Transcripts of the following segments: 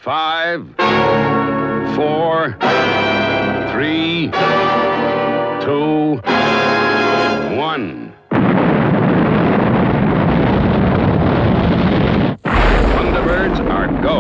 5, 4, 3, 2, 1. Thunderbirds are go.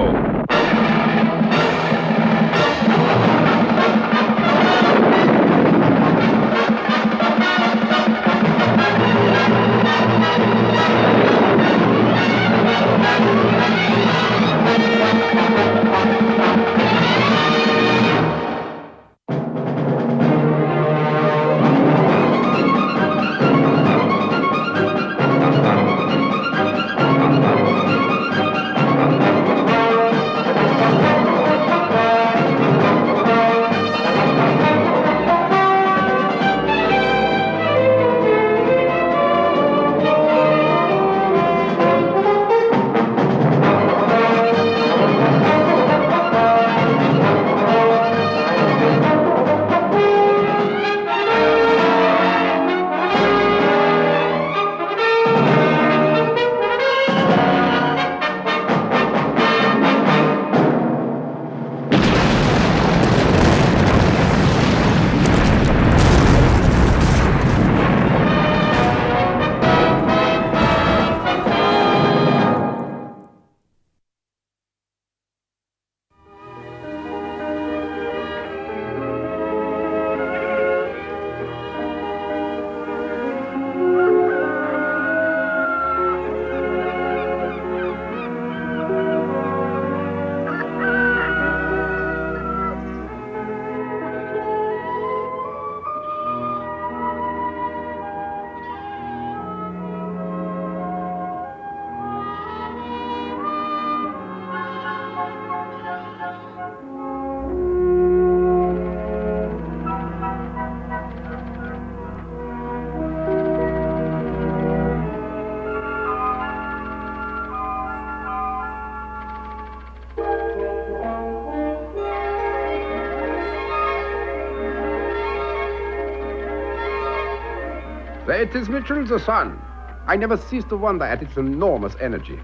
It is Mitchell, the sun. I never cease to wonder at its enormous energy.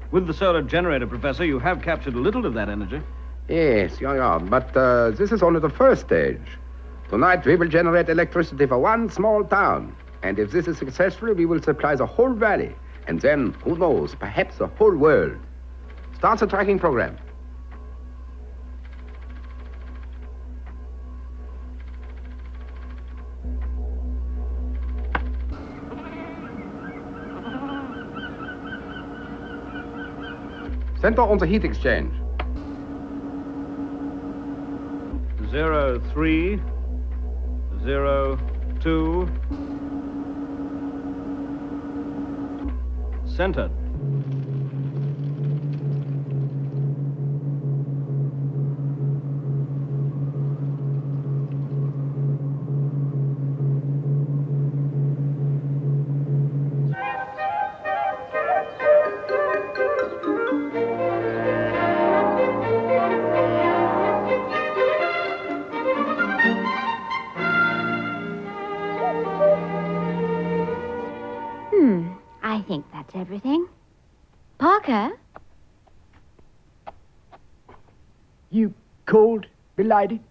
With the solar generator, Professor, you have captured a little of that energy. Yes, yeah, but this is only the first stage. Tonight we will generate electricity for one small town. And if this is successful, we will supply the whole valley. And then, who knows, perhaps the whole world. Start the tracking program. Center on the heat exchange. 03, 02. Centered. I think that's everything. Parker? You called, milady?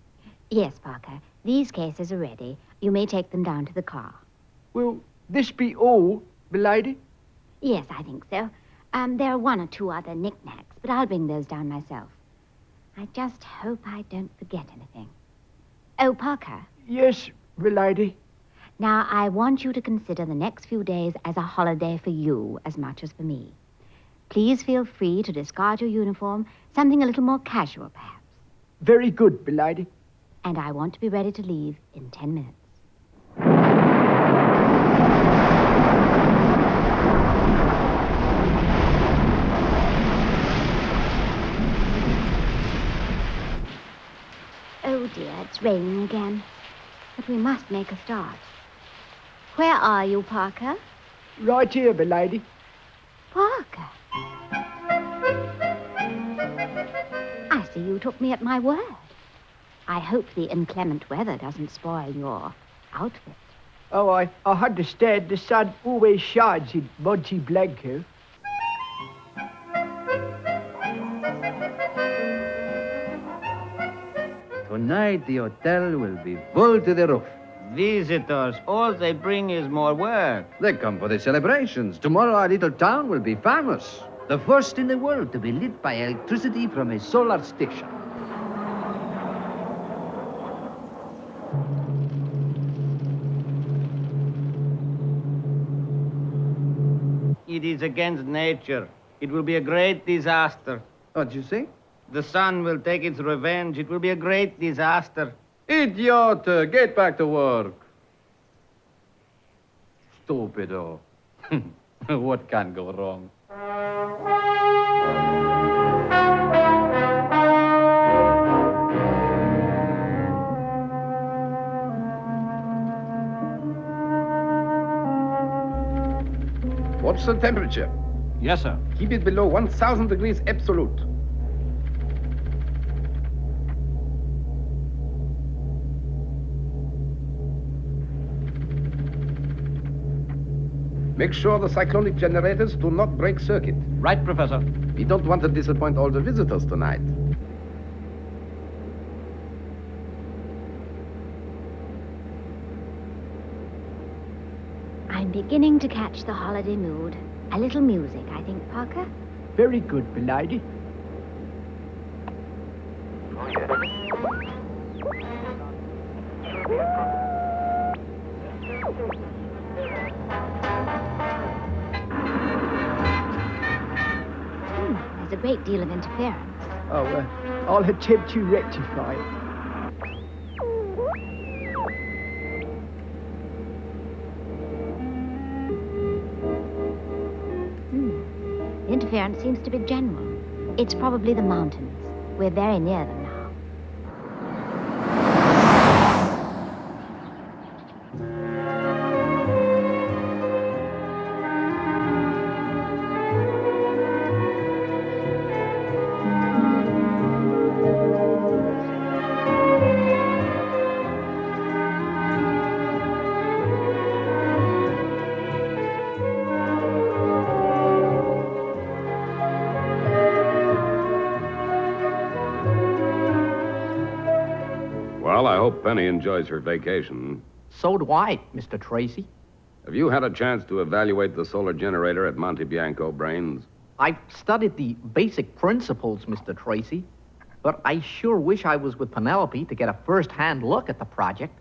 Yes, Parker. These cases are ready. You may take them down to the car. Will this be all, milady? Yes, I think so. There are one or two other knickknacks, but I'll bring those down myself. I just hope I don't forget anything. Oh, Parker. Yes, milady. Now, I want you to consider the next few days as a holiday for you as much as for me. Please feel free to discard your uniform, something a little more casual, perhaps. Very good, milady. And I want to be ready to leave in 10 minutes. Oh, dear, it's raining again. But we must make a start. Where are you, Parker? Right here, milady. Parker? I see you took me at my word. I hope the inclement weather doesn't spoil your outfit. Oh, I understand the sun always shines in Monte Blanco. Tonight, the hotel will be full to the roof. Visitors, all they bring is more work. They come for the celebrations. Tomorrow, our little town will be famous. The first in the world to be lit by electricity from a solar station. It is against nature. It will be a great disaster. What'd you say? The sun will take its revenge. It will be a great disaster. Idiot! Get back to work. Stupido. What can go wrong? What's the temperature? Yes, sir. Keep it below 1,000 degrees absolute. Make sure the cyclonic generators do not break circuit. Right, Professor. We don't want to disappoint all the visitors tonight. I'm beginning to catch the holiday mood. A little music, I think, Parker. Very good, milady. There's a great deal of interference. Oh, I'll attempt to rectify it. The interference seems to be general. It's probably the mountains. We're very near them now. Well, I hope Penny enjoys her vacation. So do I, Mr. Tracy. Have you had a chance to evaluate the solar generator at Monte Bianco, Brains? I've studied the basic principles, Mr. Tracy, but I sure wish I was with Penelope to get a first-hand look at the project.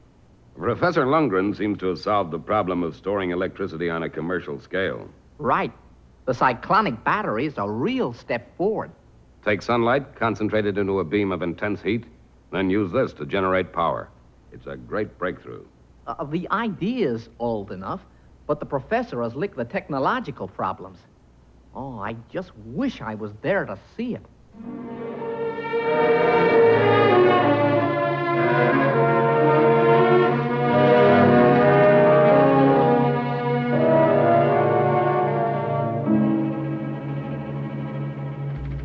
Professor Lundgren seems to have solved the problem of storing electricity on a commercial scale. Right. The cyclonic battery is a real step forward. Take sunlight, concentrate it into a beam of intense heat, then use this to generate power. It's a great breakthrough. The idea's old enough, but the professor has licked the technological problems. Oh, I just wish I was there to see it.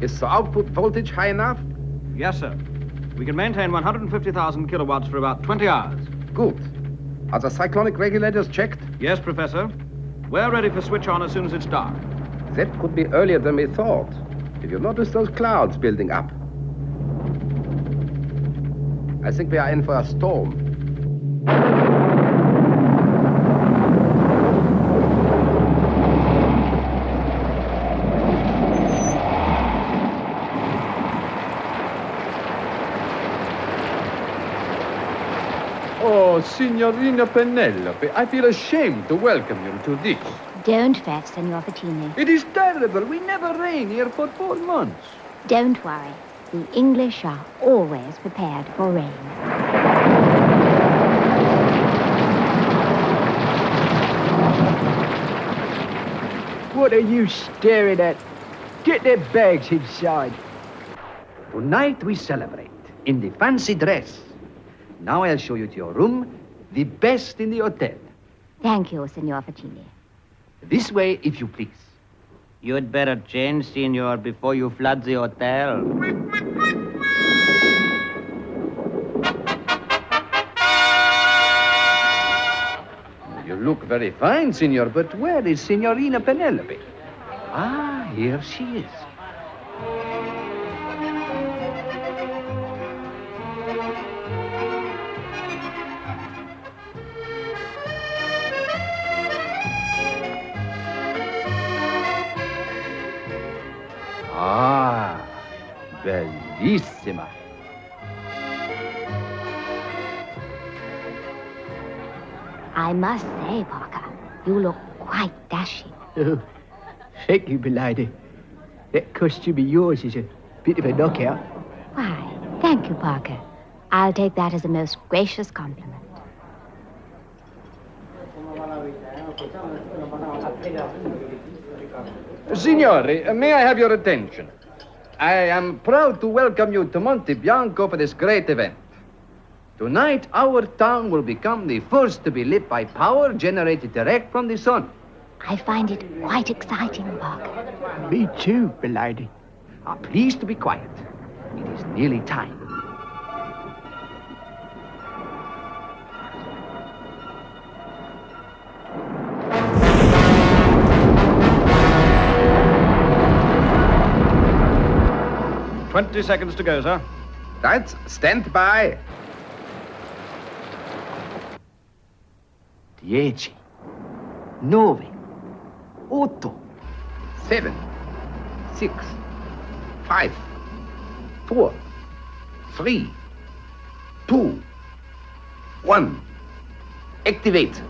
Is the output voltage high enough? Yes, sir. We can maintain 150,000 kilowatts for about 20 hours. Good. Are the cyclonic regulators checked? Yes, Professor. We're ready for switch on as soon as it's dark. That could be earlier than we thought. Did you notice those clouds building up? I think we are in for a storm. Oh, Signorina Penelope, I feel ashamed to welcome you to this. Don't fret, Senor Fattini. It is terrible. We never rain here for 4 months. Don't worry. The English are always prepared for rain. What are you staring at? Get their bags inside. Tonight we celebrate in the fancy dress. Now I'll show you to your room, the best in the hotel. Thank you, Senor Fattini. This way, if you please. You'd better change, senor, before you flood the hotel. You look very fine, senor, but where is Signorina Penelope? Ah, here she is. Bellissima. I must say, Parker, you look quite dashing. Oh, thank you, milady. That costume of yours is a bit of a knockout. Why, thank you, Parker. I'll take that as a most gracious compliment. Signori, may I have your attention? I am proud to welcome you to Monte Bianco for this great event. Tonight, our town will become the first to be lit by power generated direct from the sun. I find it quite exciting, Parker. Me too, milady. Please to be quiet. It is nearly time. "20 seconds to go, sir." Right, stand by. 10, 9, 8, 7, 6, 5, 4, 3, 2, 1. Activate.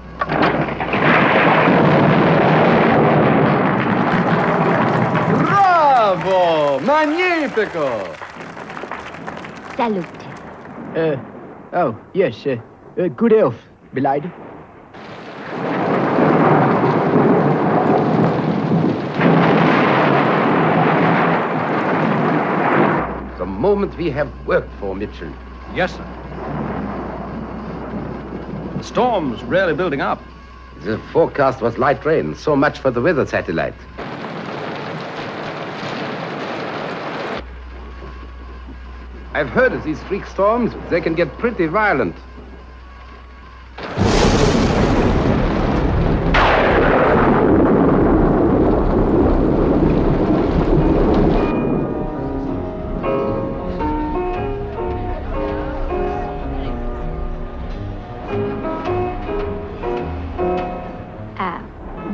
Bravo! Magnifico! Salute. Oh, yes, good health, milady. The moment we have worked for, Mitchell. Yes, sir. The storm's really building up. The forecast was light rain. So much for the weather satellite. I've heard of these freak storms. They can get pretty violent.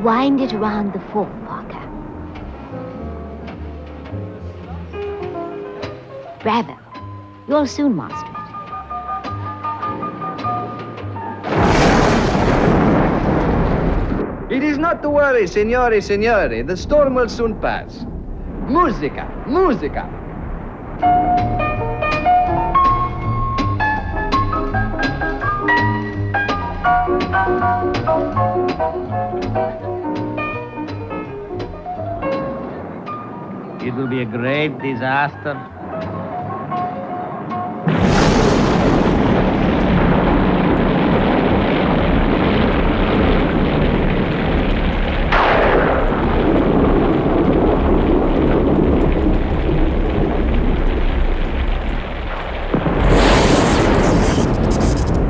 Wind it around the fork, Parker. Bravo. You'll soon master it. It is not to worry, signori, signori. The storm will soon pass. Musica, musica. It will be a great disaster.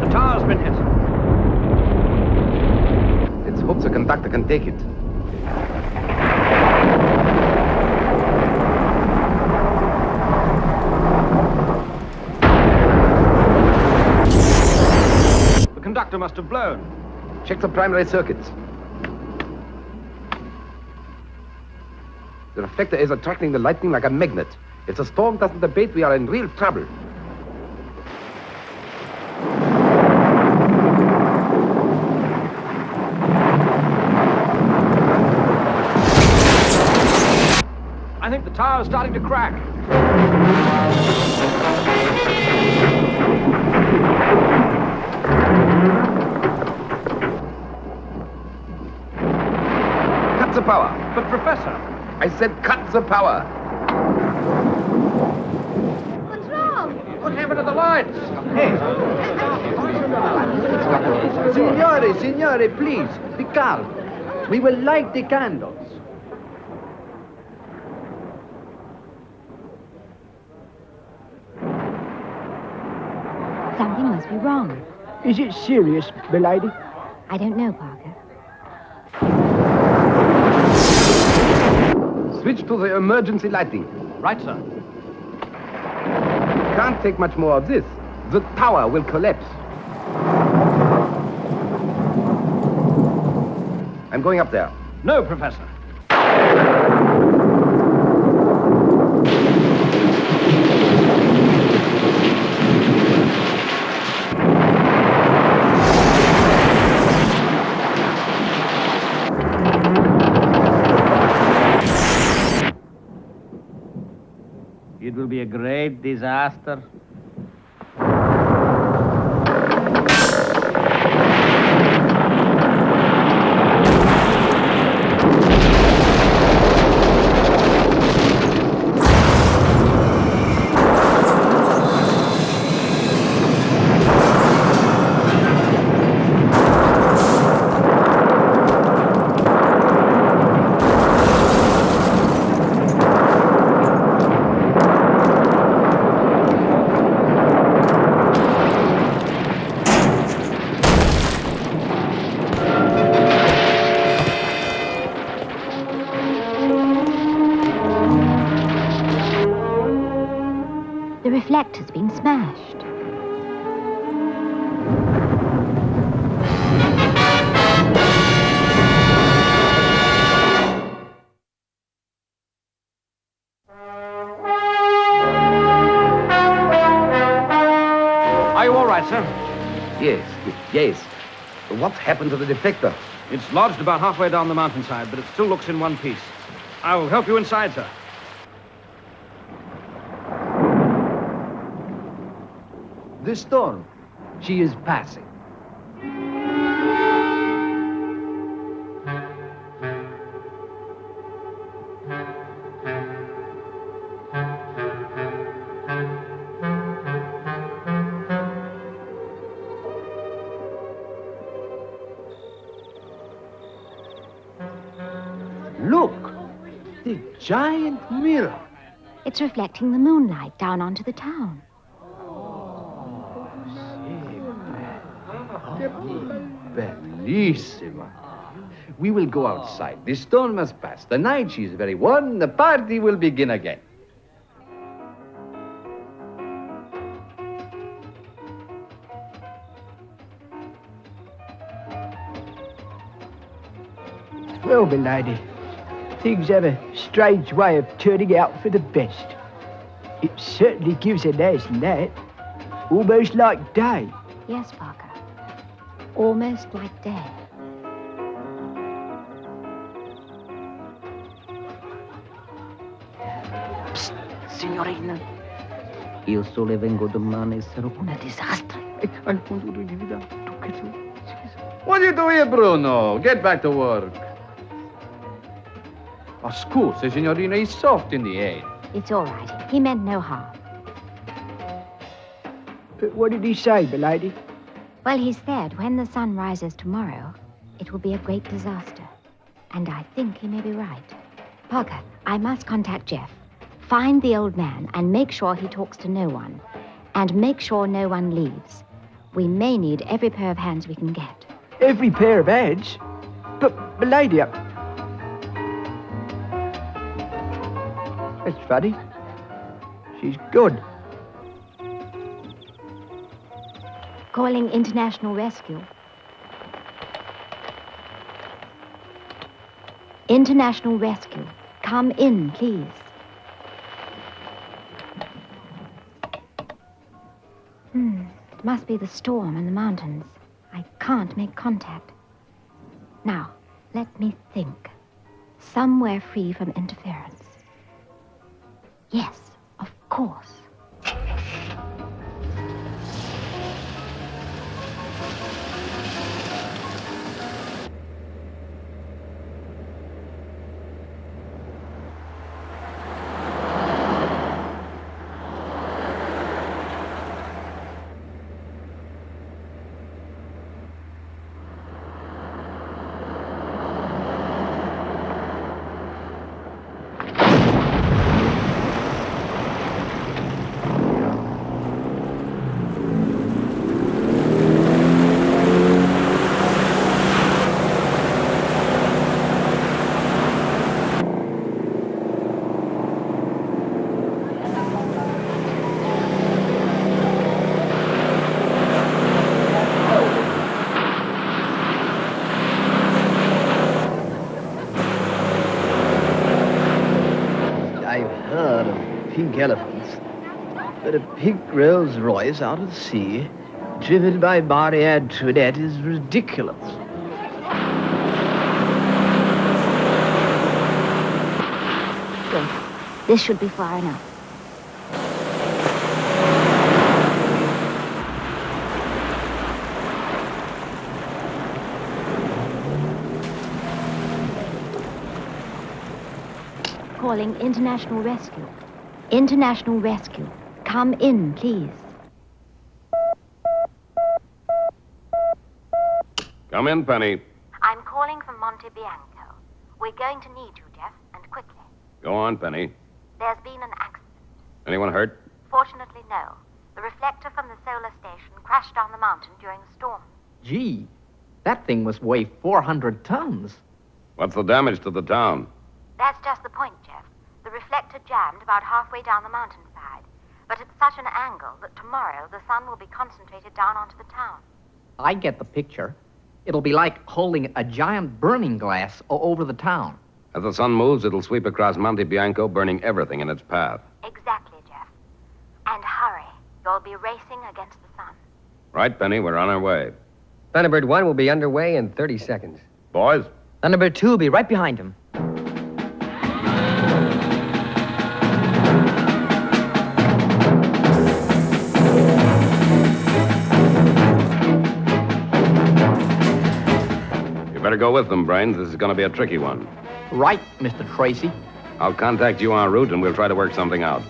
The tower's been hit. Let's hope the conductor can take it. The conductor must have blown. Check the primary circuits. The reflector is attracting the lightning like a magnet. If the storm doesn't abate, we are in real trouble. I think the tower's starting to crack. Cut the power. But, Professor, I said cut the power. What's wrong? what happened to the lights? Signori, signori, please, be calm. We will light the candles. Something must be wrong. Is it serious, milady? I don't know, Parker. Switch to the emergency lighting. Right, sir. Can't take much more of this. The tower will collapse. I'm going up there. No, Professor. It will be a great disaster. The reflector's been smashed. Are you all right, sir? Yes. What happened to the deflector? It's lodged about halfway down the mountainside, but it still looks in one piece. I'll help you inside, sir. The storm. She is passing. Look! The giant mirror. It's reflecting the moonlight down onto the town. Bellissima. We will go outside. The storm has passed. The night she is very warm. The party will begin again. Well, milady, things have a strange way of turning out for the best. It certainly gives a nice night, almost like day. Yes, Parker. Almost like day. Psst, signorina. Io solo vengo domani, sarò un disastro. What do you do here, Bruno? Get back to work. Oh, scusa, signorina, he's soft in the head. It's all right. He meant no harm. But what did he say, milady? Well, he said when the sun rises tomorrow, it will be a great disaster. And I think he may be right. Parker, I must contact Jeff. Find the old man and make sure he talks to no one. And make sure no one leaves. We may need every pair of hands we can get. Every pair of hands? But, milady, that's funny. She's good. Calling International Rescue. International Rescue. Come in, please. It must be the storm and the mountains. I can't make contact. Now, let me think. Somewhere free from interference. Yes, of course. Pink elephants, but a pink Rolls Royce out of the sea, driven by Marie Antoinette, is ridiculous. Good. This should be far enough. calling International Rescue. International Rescue. Come in, please. Come in, Penny. I'm calling from Monte Bianco. We're going to need you, Jeff, and quickly. Go on, Penny. There's been an accident. Anyone hurt? Fortunately, no. The reflector from the solar station crashed down the mountain during the storm. Gee, that thing must weigh 400 tons. What's the damage to the town? That's just the point, Jeff. The reflector jammed about halfway down the mountainside, but at such an angle that tomorrow the sun will be concentrated down onto the town. I get the picture. It'll be like holding a giant burning glass over the town. As the sun moves, it'll sweep across Monte Bianco, burning everything in its path. Exactly, Jeff. And hurry. You'll be racing against the sun. Right, Penny, we're on our way. Thunderbird 1 will be underway in 30 seconds. Boys? Thunderbird 2 will be right behind him. You better go with them, Brains. This is going to be a tricky one. Right, Mr. Tracy. I'll contact you en route, and we'll try to work something out.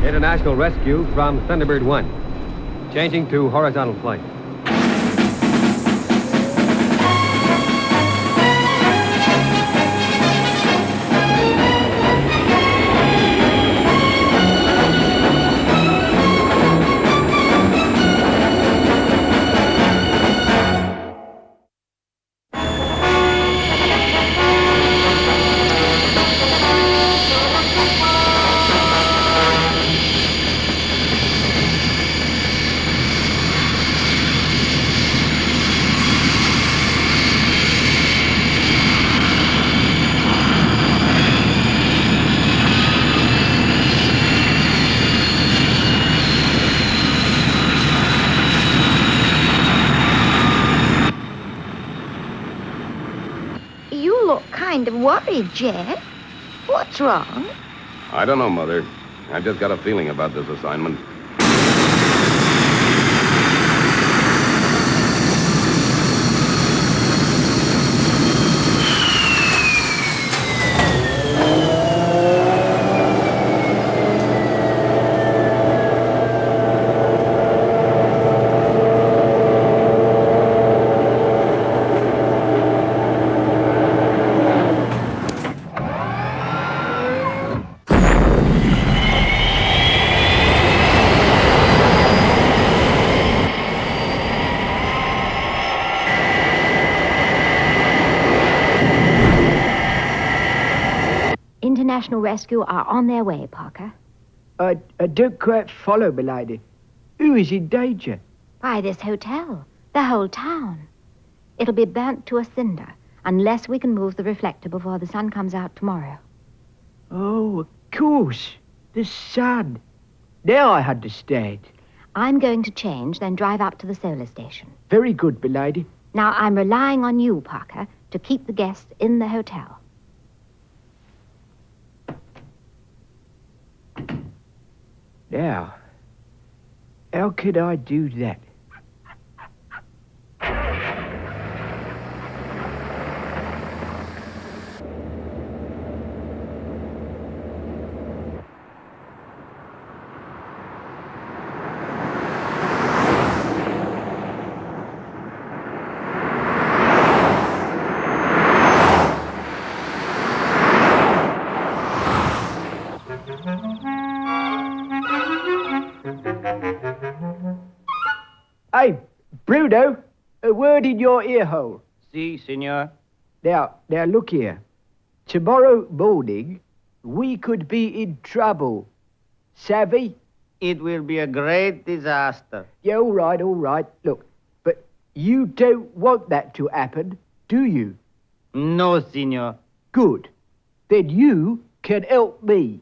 International rescue from Thunderbird 1. Changing to horizontal flight. Kind of worried, Jeff. What's wrong? I don't know, Mother. I just got a feeling about this assignment. International Rescue are on their way, Parker. I don't quite follow, milady. Who is in danger? Why, this hotel. The whole town. It'll be burnt to a cinder unless we can move the reflector before the sun comes out tomorrow. Oh, of course. The sun. Now I understand. I'm going to change, then drive up to the solar station. Very good, milady. Now, I'm relying on you, Parker, to keep the guests in the hotel. Now, how could I do that? Hey, Bruno, a word in your ear hole. Si, senor. Now, look here. Tomorrow morning, we could be in trouble. Savvy? It will be a great disaster. Yeah, all right. Look, but you don't want that to happen, do you? No, senor. Good. Then you can help me.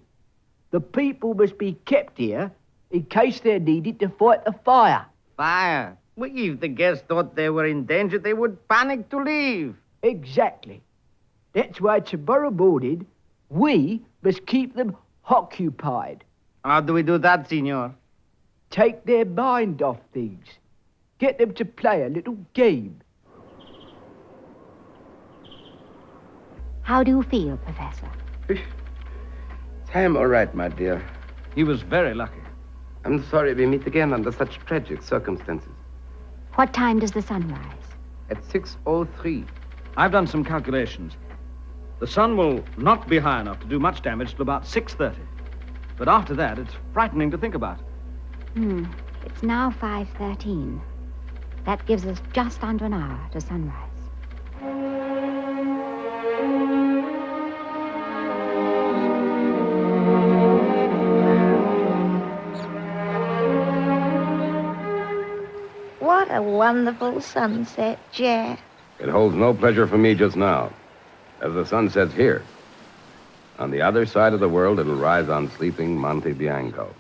The people must be kept here in case they're needed to fight the fire. Fire. Well, if the guests thought they were in danger, they would panic to leave. Exactly. That's why tomorrow morning, we must keep them occupied. How do we do that, senor? Take their mind off things. Get them to play a little game. How do you feel, Professor? I'm all right, my dear. He was very lucky. I'm sorry we meet again under such tragic circumstances. What time does the sun rise? At 6:03. I've done some calculations. The sun will not be high enough to do much damage till about 6:30. But after that, it's frightening to think about. It's now 5:13. That gives us just under an hour to sunrise. What a wonderful sunset, Jack. It holds no pleasure for me just now, as the sun sets here. On the other side of the world, it'll rise on sleeping Monte Bianco.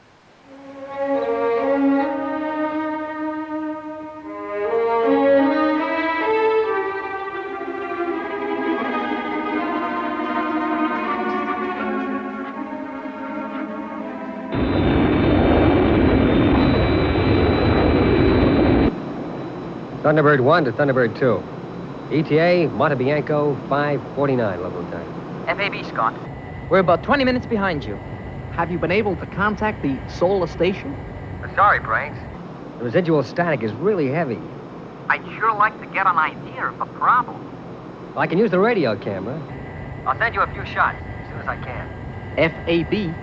Thunderbird 1 to Thunderbird 2. ETA, Monte Bianco, 5:49 local time. FAB, Scott. We're about 20 minutes behind you. Have you been able to contact the solar station? Sorry, Briggs. The residual static is really heavy. I'd sure like to get an idea of the problem. I can use the radio camera. I'll send you a few shots as soon as I can. FAB.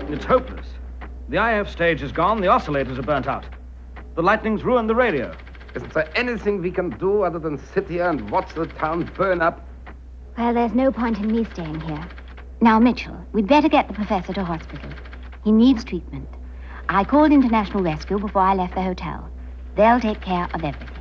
It's hopeless. The IF stage is gone, the oscillators are burnt out. The lightning's ruined the radio. Isn't there anything we can do other than sit here and watch the town burn up? Well, there's no point in me staying here. Now, Mitchell, we'd better get the professor to hospital. He needs treatment. I called International Rescue before I left the hotel. They'll take care of everything.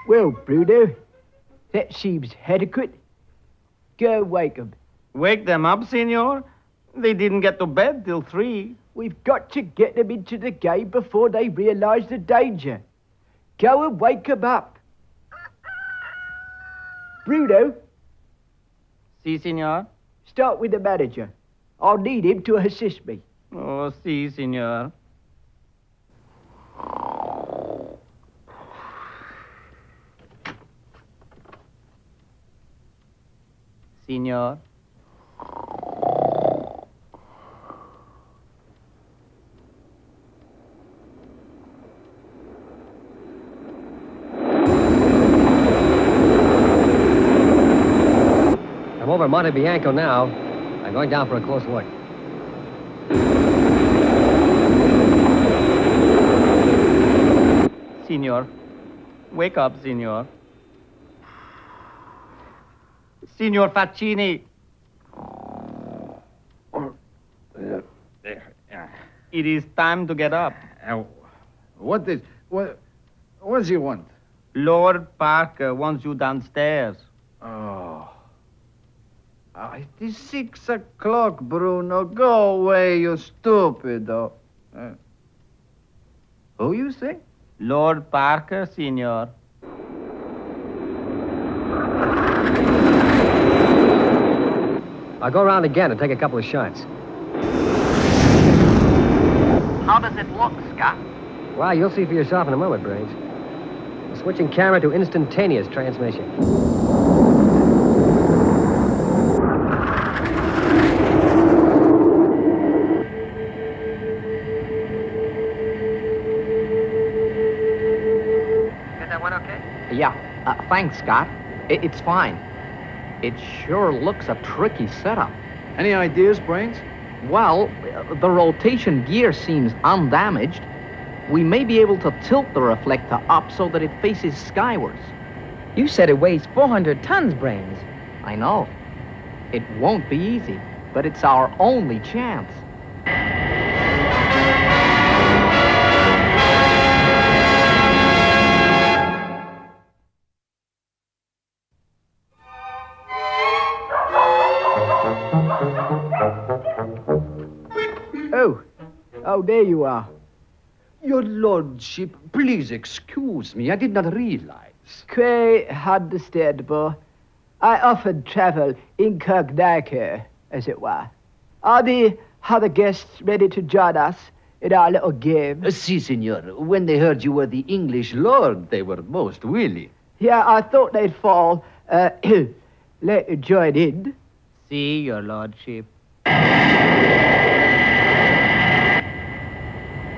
Well, Bruno, that seems adequate. Go wake them. Wake them up, senor? They didn't get to bed till 3. We've got to get them into the game before they realize the danger. Go and wake them up. Bruno, Si, senor? start with the manager. I'll need him to assist me. Oh, si, senor. Signor. I'm over Monte Bianco now. I'm going down for a close look. Signor. Wake up, Signor. Signor Faccini. It is time to get up. What does he want? Lord Parker wants you downstairs. Oh. It is 6 o'clock, Bruno. Go away, you stupid. Who you say? Lord Parker, Signor. I'll go around again and take a couple of shots. How does it look, Scott? Well, you'll see for yourself in a moment, Brains. I'm switching camera to instantaneous transmission. Is that one okay? Yeah, thanks, Scott. It's fine. It sure looks a tricky setup. Any ideas, Brains? Well, the rotation gear seems undamaged. We may be able to tilt the reflector up so that it faces skywards. You said it weighs 400 tons, Brains. I know. It won't be easy, but it's our only chance. Oh, there you are. Your lordship, please excuse me. I did not realize. Quite understandable. I often travel incognito, as it were. Are the other guests ready to join us in our little game? Si, senor. When they heard you were the English lord, they were most willing. Yeah, I thought they'd fall. Let you join in. See, your lordship.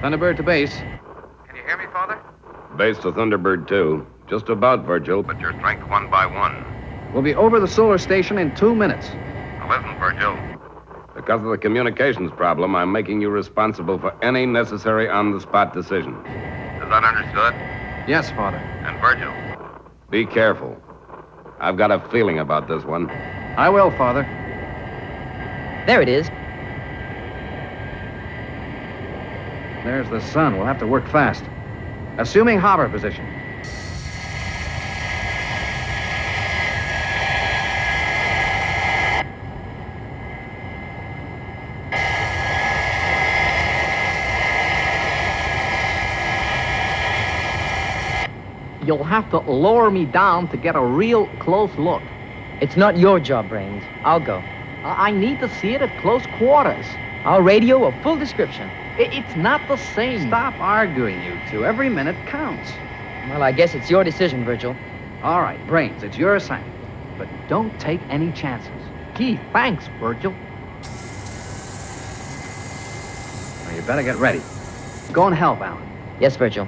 Thunderbird to base. Can you hear me, Father? Base to Thunderbird 2. Just about, Virgil, but your strength 1 by 1. We'll be over the solar station in 2 minutes. Now listen, Virgil. Because of the communications problem, I'm making you responsible for any necessary on-the-spot decision. Is that understood? Yes, Father. And Virgil, be careful. I've got a feeling about this one. I will, Father. There it is. There's the sun. We'll have to work fast. Assuming hover position. You'll have to lower me down to get a real close look. It's not your job, Brains. I'll go. I need to see it at close quarters. I'll radio a full description. It's not the same. Stop arguing, you two. Every minute counts. Well, I guess it's your decision, Virgil. All right, Brains, it's your assignment. But don't take any chances. Gee, thanks, Virgil. Now, you better get ready. Go and help, Alan. Yes, Virgil.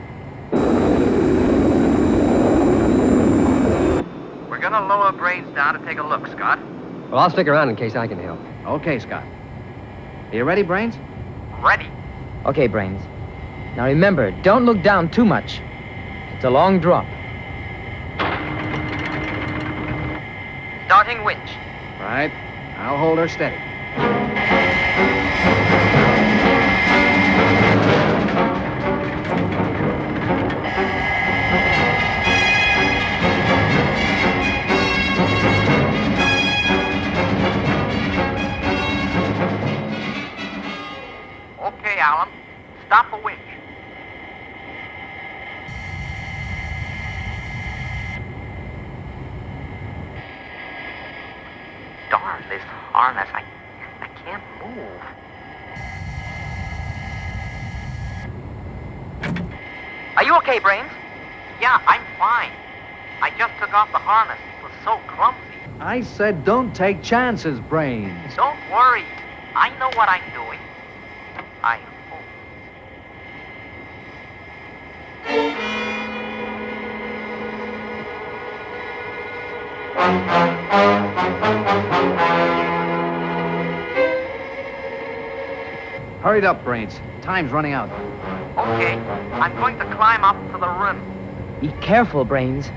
We're gonna lower Brains down to take a look, Scott. Well, I'll stick around in case I can help. Okay, Scott. Are you ready, Brains? Ready. Okay, Brains. Now remember, don't look down too much. It's a long drop. Starting winch. Right. I'll hold her steady. Okay, Alan. Stop the winch. Darn this harness. I can't move. Are you okay, Brains? Yeah, I'm fine. I just took off the harness. It was so clumsy. I said don't take chances, Brains. Don't worry. I know what I'm doing. I hope. Hurry up, Brains. Time's running out. Okay, I'm going to climb up to the rim. Be careful, Brains.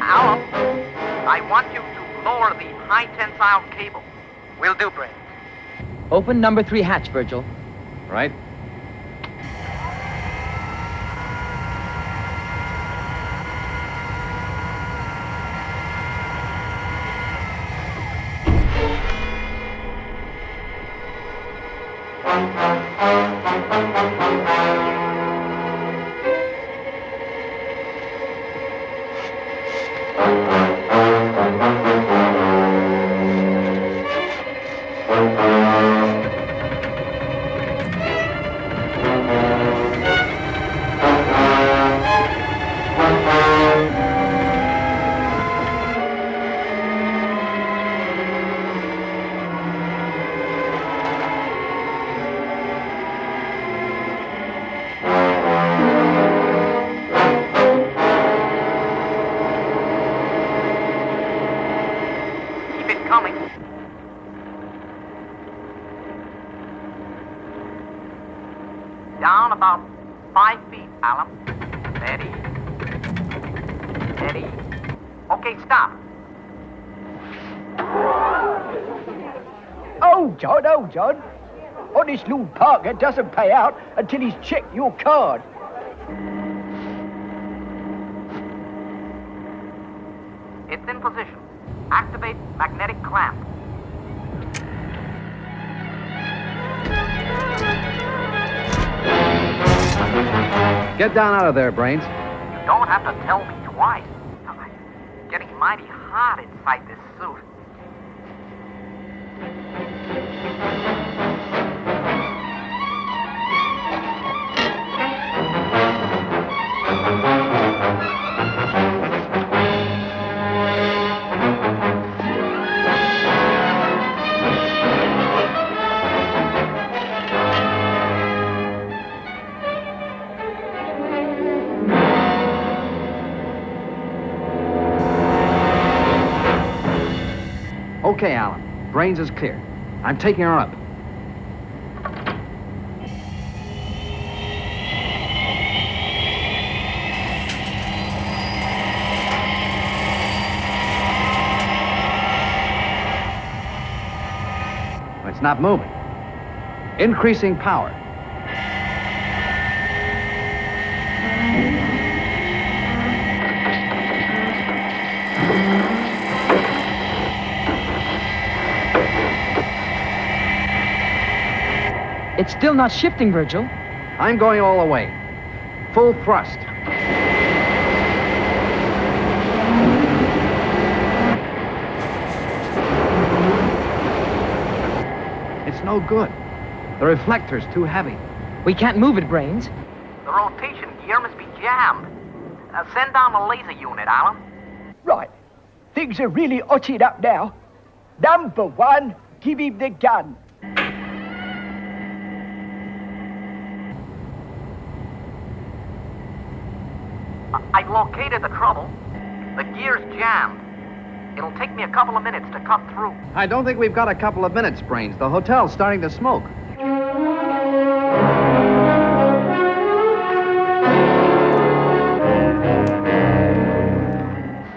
Alan, I want you to lower the high tensile cable. Will do, Brains. Open number 3 hatch, Virgil. Right? Down about 5 feet, Alan. Steady. Steady. Okay, stop. Oh, John. Honest Lord Parker doesn't pay out until he's checked your card. It's in position. Activate magnetic clamp. Get down out of there, Brains. You don't have to tell me twice. It's getting mighty hot inside this suit. Okay, Alan. Brains is clear. I'm taking her up. It's not moving. Increasing power. It's still not shifting, Virgil. I'm going all the way. Full thrust. It's no good. The reflector's too heavy. We can't move it, Brains. The rotation gear must be jammed. Send down a laser unit, Alan. Right. Things are really hotting up now. Number 1, give him the gun. I've located the trouble. The gear's jammed. It'll take me a couple of minutes to cut through. I don't think we've got a couple of minutes, Brains. The hotel's starting to smoke.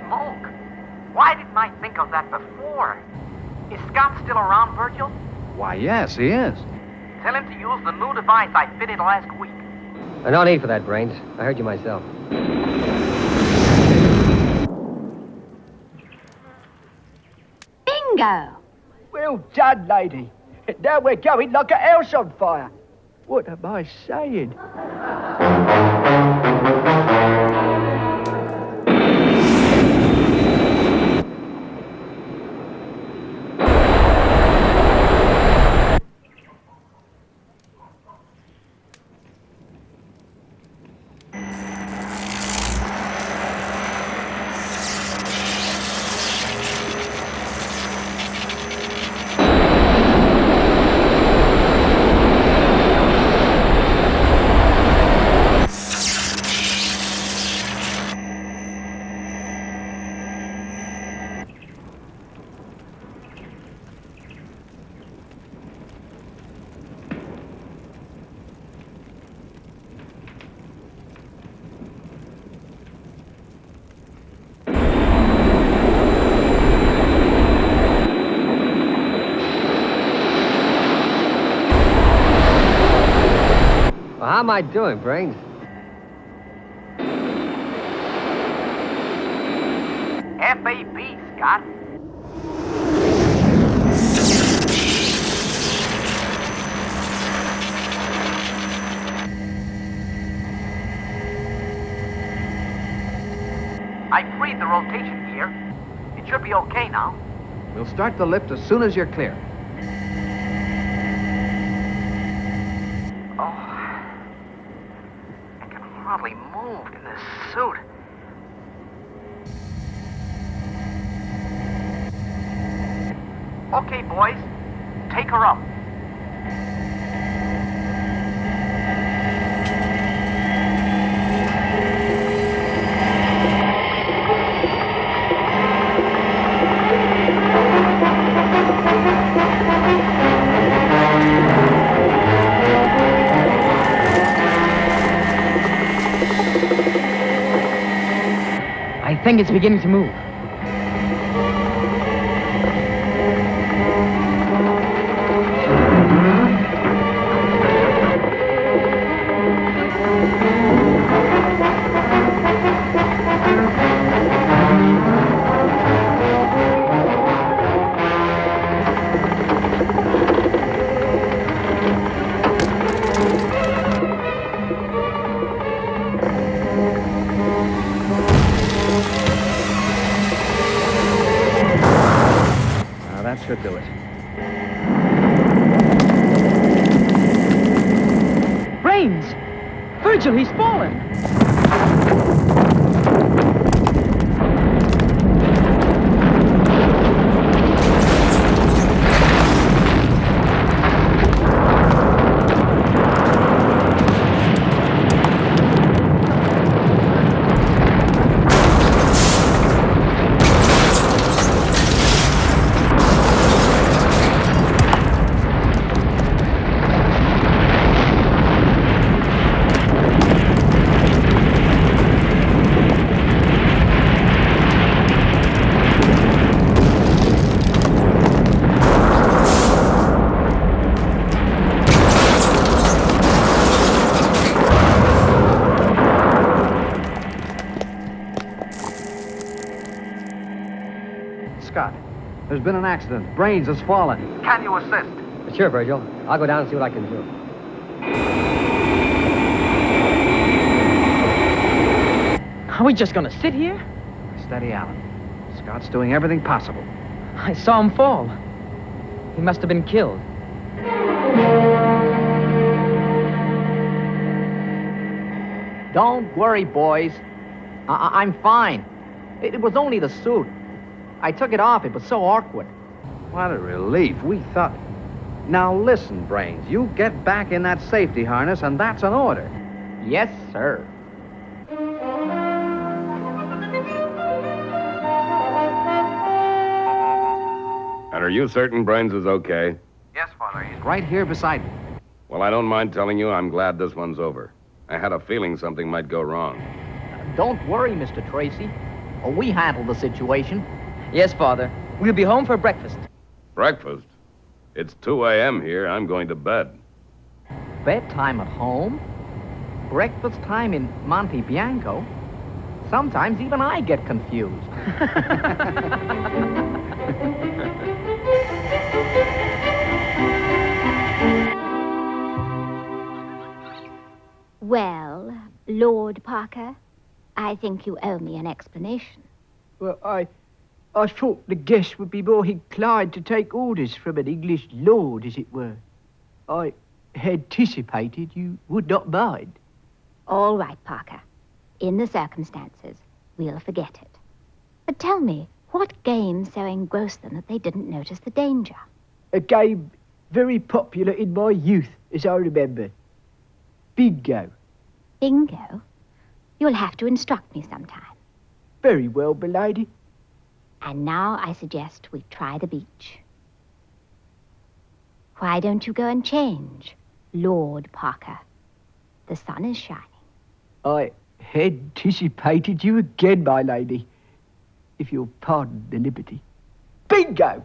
Smoke? Why didn't I think of that before? Is Scott still around, Virgil? Why, yes, he is. Tell him to use the new device I fitted last week. No need for that, Brains. I heard you myself. Bingo! Well done, lady. Now we're going like a house on fire. What am I saying? How am I doing, Brains? FAB, Scott. I freed the rotation gear. It should be okay now. We'll start the lift as soon as you're clear. Oh, I can hardly move in this suit. Okay, boys, take her up. I think it's beginning to move. That should do it. Brains! Virgil, he's fallen! Scott, there's been an accident. Brains has fallen. Can you assist? Sure, Virgil. I'll go down and see what I can do. Are we just gonna sit here? Steady, Alan. Scott's doing everything possible. I saw him fall. He must have been killed. Don't worry, boys. I'm fine. It was only the suit. I took it off. It was so awkward. What a relief. We thought... Now listen, Brains. You get back in that safety harness, and that's an order. Yes, sir. And are you certain Brains is okay? Yes, Father. He's right here beside me. Well, I don't mind telling you I'm glad this one's over. I had a feeling something might go wrong. Don't worry, Mr. Tracy. We handled the situation. Yes, Father. We'll be home for breakfast. Breakfast? It's 2 a.m. here. I'm going to bed. Bedtime at home? Breakfast time in Monte Bianco? Sometimes even I get confused. Well, Lord Parker, I think you owe me an explanation. Well, I thought the guest would be more inclined to take orders from an English lord, as it were. I anticipated you would not mind. All right, Parker. In the circumstances, we'll forget it. But tell me, what game so engrossed them that they didn't notice the danger? A game very popular in my youth, as I remember. Bingo. Bingo? You'll have to instruct me sometime. Very well, milady. And now I suggest we try the beach. Why don't you go and change, Lord Parker? The sun is shining. I anticipated you again, my lady. If you'll pardon the liberty. Bingo!